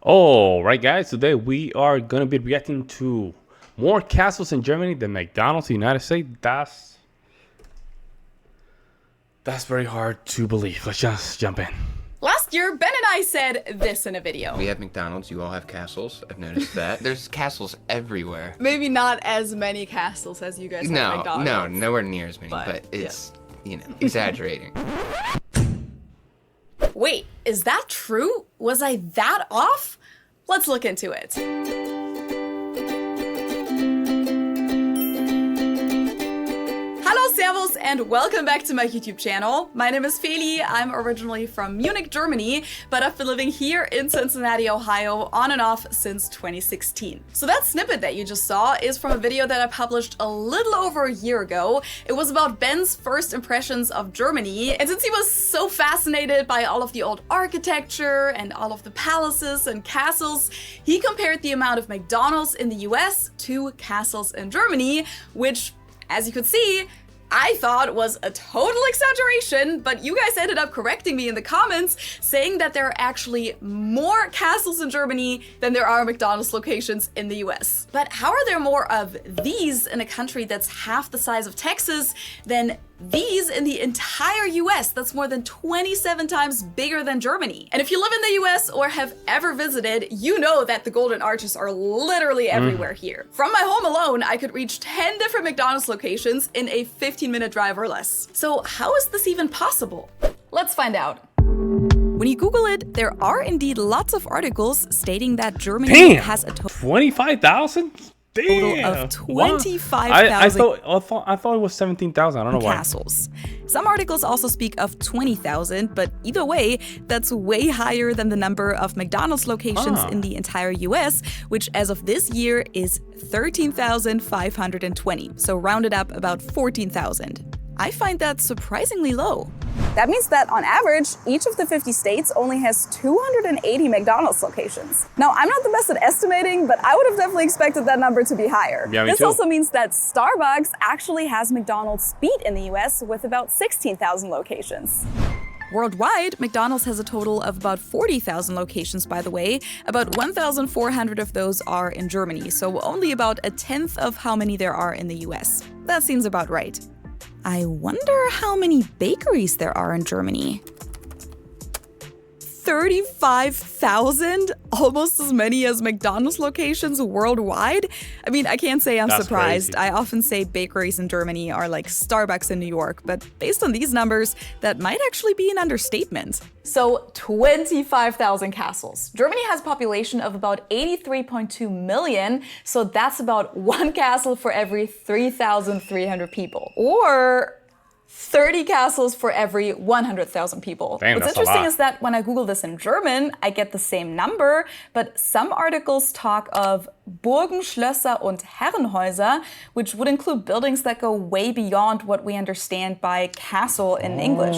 Alright guys, today we are gonna be reacting to more castles in Germany than McDonald's in the United States. That's very hard to believe. Let's just jump in. Last year, Ben and I said this in a video. We have McDonald's, you all have castles. I've noticed that. There's castles everywhere. Maybe not as many castles as you guys have at McDonald's. No, nowhere near as many, but it's, you know, exaggerating. Wait, is that true? Was I that off? Let's look into it. Hello, servus, and welcome back to my YouTube channel. My name is Feli. I'm originally from Munich, Germany, but I've been living here in Cincinnati, Ohio, on and off since 2016. So that snippet that you just saw is from a video that I published a little over a year ago. It was about Ben's first impressions of Germany, and since he was so fascinated by all of the old architecture and all of the palaces and castles, he compared the amount of McDonald's in the US to castles in Germany, which, as you could see, I thought was a total exaggeration, but you guys ended up correcting me in the comments, saying that there are actually more castles in Germany than there are McDonald's locations in the US. But how are there more of these in a country that's half the size of Texas than these in the entire US? That's more than 27 times bigger than Germany. And if you live in the US or have ever visited, you know that the Golden Arches are literally everywhere here. From my home alone, I could reach 10 different McDonald's locations in a 15-minute drive or less. So how is this even possible? Let's find out. When you Google it, there are indeed lots of articles stating that Germany has a total 25,000? Damn. Of 25,000 I thought it was 17,000. I don't know why. Castles. Some articles also speak of 20,000, but either way, that's way higher than the number of McDonald's locations in the entire US, which as of this year is 13,520. So rounded up about 14,000. I find that surprisingly low. That means that on average, each of the 50 states only has 280 McDonald's locations. Now, I'm not the best at estimating, but I would have definitely expected that number to be higher. Yeah, this also means that Starbucks actually has McDonald's beat in the US with about 16,000 locations. Worldwide, McDonald's has a total of about 40,000 locations, by the way. About 1,400 of those are in Germany, so only about a tenth of how many there are in the US. That seems about right. I wonder how many bakeries there are in Germany. 35,000? Almost as many as McDonald's locations worldwide? I mean, I can't say I'm surprised. Crazy. I often say bakeries in Germany are like Starbucks in New York, but based on these numbers, that might actually be an understatement. So 25,000 castles. Germany has a population of about 83.2 million, so that's about one castle for every 3,300 people. Or 30 castles for every 100,000 people. Damn, What's interesting is that when I Google this in German, I get the same number, but some articles talk of Burgen, Schlösser und Herrenhäuser, which would include buildings that go way beyond what we understand by castle in English.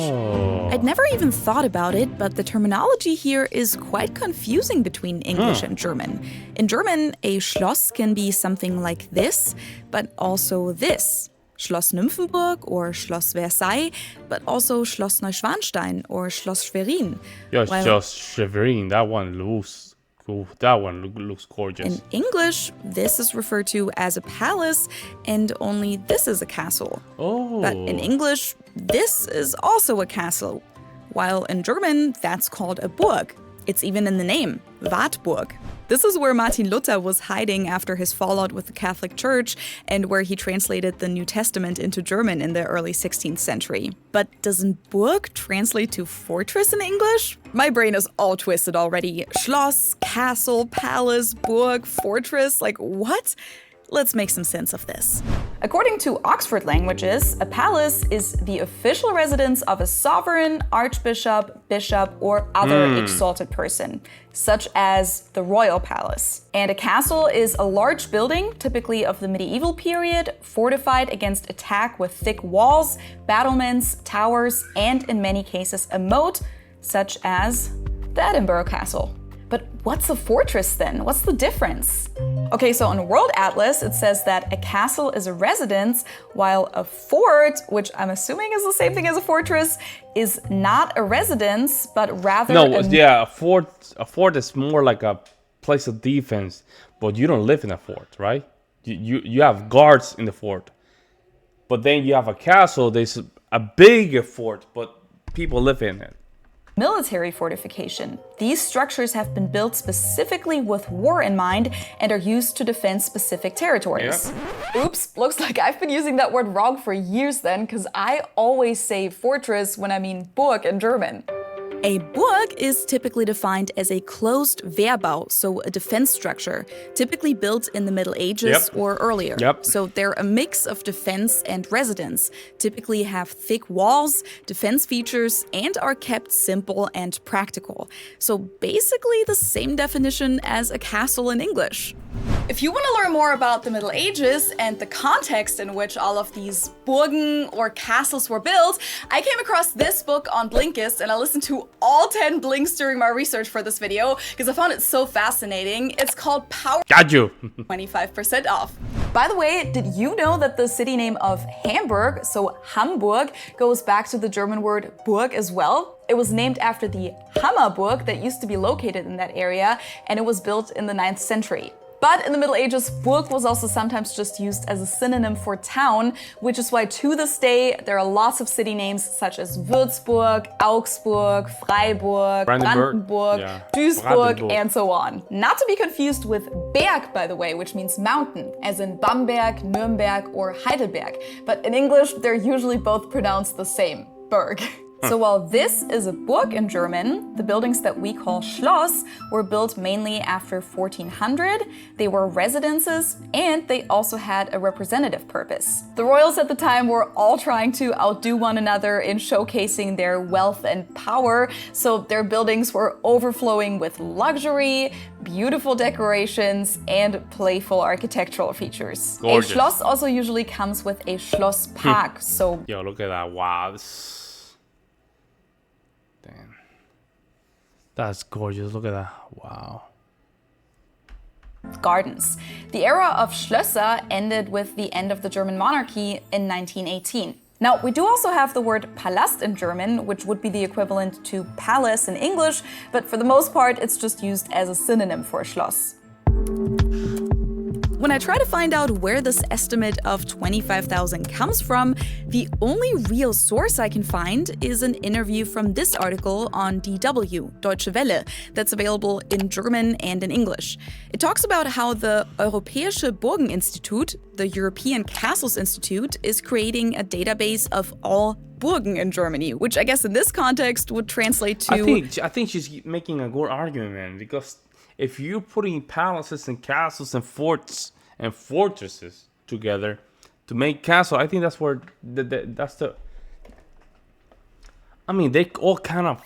I'd never even thought about it, but the terminology here is quite confusing between English and German. In German, a Schloss can be something like this, but also this. Schloss Nymphenburg or Schloss Versailles, but also Schloss Neuschwanstein or Schloss Schwerin. Yeah, Schloss Schwerin. That one looks cool. That one looks gorgeous. In English, this is referred to as a palace, and only this is a castle. Oh. But in English, this is also a castle, while in German, that's called a Burg. It's even in the name, Wartburg. This is where Martin Luther was hiding after his fallout with the Catholic Church and where he translated the New Testament into German in the early 16th century. But doesn't Burg translate to fortress in English? My brain is all twisted already. Schloss, castle, palace, Burg, fortress, like what? Let's make some sense of this. According to Oxford Languages, a palace is the official residence of a sovereign, archbishop, bishop, or other exalted person, such as the royal palace. And a castle is a large building, typically of the medieval period, fortified against attack with thick walls, battlements, towers, and in many cases a moat, such as the Edinburgh Castle. But what's a fortress then? What's the difference? Okay, so on World Atlas, it says that a castle is a residence, while a fort, which I'm assuming is the same thing as a fortress, is not a residence, but rather a fort is more like a place of defense, but you don't live in a fort, right? You have guards in the fort. But then you have a castle, there's a bigger fort, but people live in it. Military fortification. These structures have been built specifically with war in mind and are used to defend specific territories. Yeah. Oops, looks like I've been using that word wrong for years then, because I always say fortress when I mean Burg in German. A Burg is typically defined as a closed Wehrbau, so a defense structure, typically built in the Middle Ages or earlier. So they're a mix of defense and residence, typically have thick walls, defense features, and are kept simple and practical. So basically the same definition as a castle in English. If you want to learn more about the Middle Ages and the context in which all of these Burgen or castles were built, I came across this book on Blinkist and I listened to all 10 blinks during my research for this video because I found it so fascinating. It's called Power. Got you. 25% off. By the way, did you know that the city name of Hamburg, so Hamburg, goes back to the German word Burg as well? It was named after the Hammerburg that used to be located in that area, and it was built in the 9th century. But in the Middle Ages, Burg was also sometimes just used as a synonym for town, which is why to this day there are lots of city names such as Würzburg, Augsburg, Freiburg, Brandenburg, Duisburg, and so on. Not to be confused with Berg, by the way, which means mountain, as in Bamberg, Nuremberg, or Heidelberg. But in English, they're usually both pronounced the same, Berg. So while this is a Burg in German, the buildings that we call Schloss were built mainly after 1400. They were residences and they also had a representative purpose. The royals at the time were all trying to outdo one another in showcasing their wealth and power, so their buildings were overflowing with luxury, beautiful decorations, and playful architectural features. Gorgeous. A Schloss also usually comes with a Schlosspark, so... Yo, look at that. Wow. Damn. That's gorgeous. Look at that. Wow. Gardens. The era of Schlösser ended with the end of the German monarchy in 1918. Now, we do also have the word Palast in German, which would be the equivalent to palace in English, but for the most part, it's just used as a synonym for Schloss. When I try to find out where this estimate of 25,000 comes from, the only real source I can find is an interview from this article on DW, Deutsche Welle, that's available in German and in English. It talks about how the Europäische Burgeninstitut, the European Castles Institute, is creating a database of all Burgen in Germany, which I guess in this context would translate to... I think she's making a good argument, man, because if you're putting palaces and castles and forts and fortresses together to make castle, I think that's where that's the. I mean, they all kind of.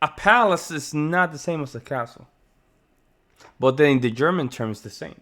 A palace is not the same as a castle, but then in the German term, it's the same.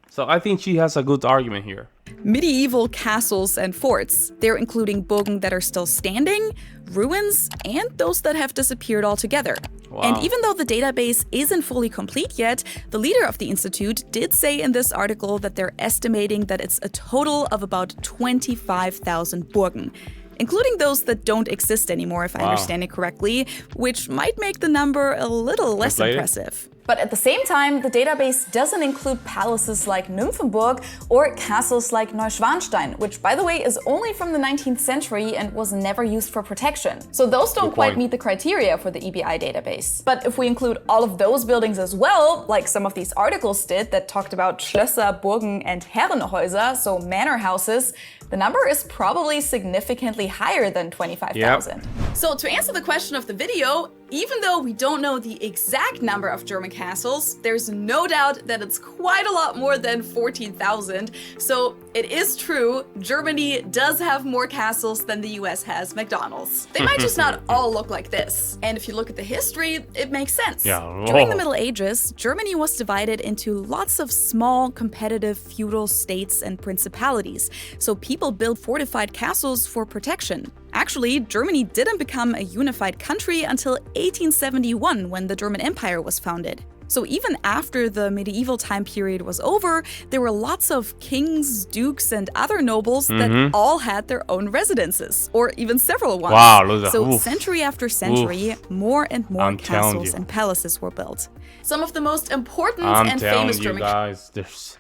So I think she has a good argument here. Medieval castles and forts. They're including Burgen that are still standing, ruins, and those that have disappeared altogether. Wow. And even though the database isn't fully complete yet, the leader of the institute did say in this article that they're estimating that it's a total of about 25,000 Burgen, including those that don't exist anymore, if I understand it correctly, which might make the number a little less impressive. But at the same time, the database doesn't include palaces like Nymphenburg or castles like Neuschwanstein, which, by the way, is only from the 19th century and was never used for protection. So those don't quite meet the criteria for the EBI database. But if we include all of those buildings as well, like some of these articles did that talked about Schlösser, Burgen, and Herrenhäuser, so manor houses, the number is probably significantly higher than 25,000. So to answer the question of the video, even though we don't know the exact number of German castles, there's no doubt that it's quite a lot more than 14,000. So it is true, Germany does have more castles than the US has McDonald's. They might just not all look like this. And if you look at the history, it makes sense. During the Middle Ages, Germany was divided into lots of small, competitive feudal states and principalities. So people built fortified castles for protection. Actually, Germany didn't become a unified country until 1871 when the German Empire was founded. So even after the medieval time period was over, there were lots of kings, dukes, and other nobles that all had their own residences, or even several ones. Wow, look at that. So Oof. century after century, more and more I'm telling castles you. and palaces were built. Some of the most important I'm and telling famous you German guys, there's...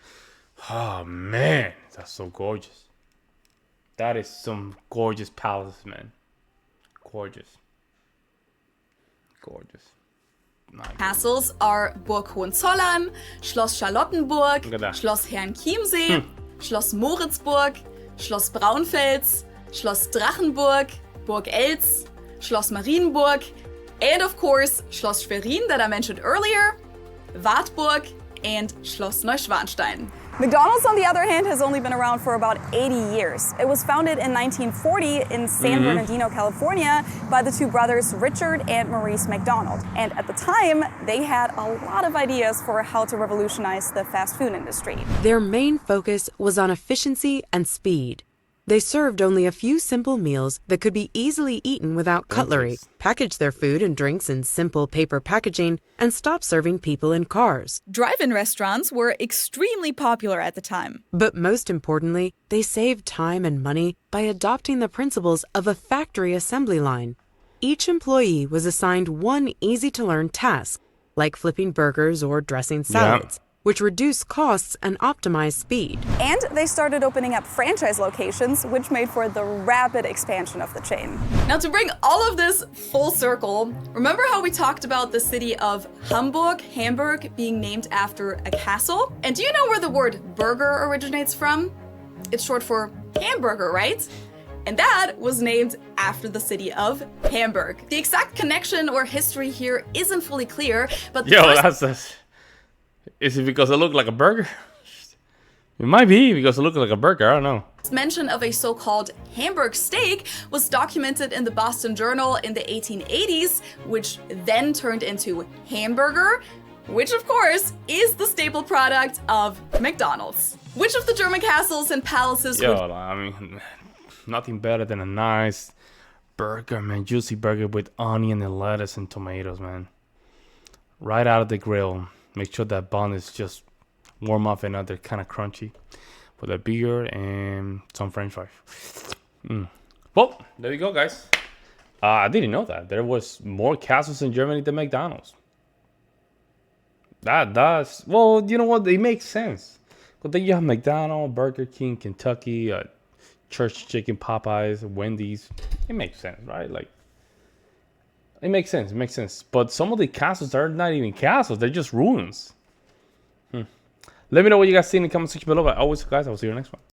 Oh, man. That's so gorgeous. That is some gorgeous palaces, man. Gorgeous. Gorgeous. castles are Burg Hohenzollern, Schloss Charlottenburg, Look at that. Schloss Herrenchiemsee, Schloss Moritzburg, Schloss Braunfels, Schloss Drachenburg, Burg Eltz, Schloss Marienburg, and of course Schloss Schwerin that I mentioned earlier, Wartburg, and Schloss Neuschwanstein. McDonald's, on the other hand, has only been around for about 80 years. It was founded in 1940 in San Bernardino, California, by the two brothers Richard and Maurice McDonald. And at the time, they had a lot of ideas for how to revolutionize the fast food industry. Their main focus was on efficiency and speed. They served only a few simple meals that could be easily eaten without cutlery, packaged their food and drinks in simple paper packaging, and stopped serving people in cars. Drive-in restaurants were extremely popular at the time. But most importantly, they saved time and money by adopting the principles of a factory assembly line. Each employee was assigned one easy-to-learn task, like flipping burgers or dressing salads, which reduced costs and optimized speed. And they started opening up franchise locations, which made for the rapid expansion of the chain. Now, to bring all of this full circle, remember how we talked about the city of Hamburg being named after a castle? And do you know where the word burger originates from? It's short for hamburger, right? And that was named after the city of Hamburg. The exact connection or history here isn't fully clear, but Is it because it looked like a burger? It might be because it looked like a burger. I don't know. mention of a so-called Hamburg steak was documented in the Boston Journal in the 1880s, which then turned into hamburger, which of course is the staple product of McDonald's. Which of the German castles and palaces would... I mean, nothing better than a nice burger, man. Juicy burger with onion and lettuce and tomatoes, man. Right out of the grill. Make sure that bun is just warm up and they're kind of crunchy. With a beer and some french fries. Well, there you go, guys. I didn't know that. There was more castles in Germany than McDonald's. That does... Well, you know what? It makes sense. But then you have McDonald's, Burger King, Kentucky, Church Chicken, Popeyes, Wendy's. It makes sense, right? Like, it makes sense. It makes sense. But some of the castles are not even castles. They're just ruins. Let me know what you guys think in the comment section below. But always, guys, I will see you in the next one.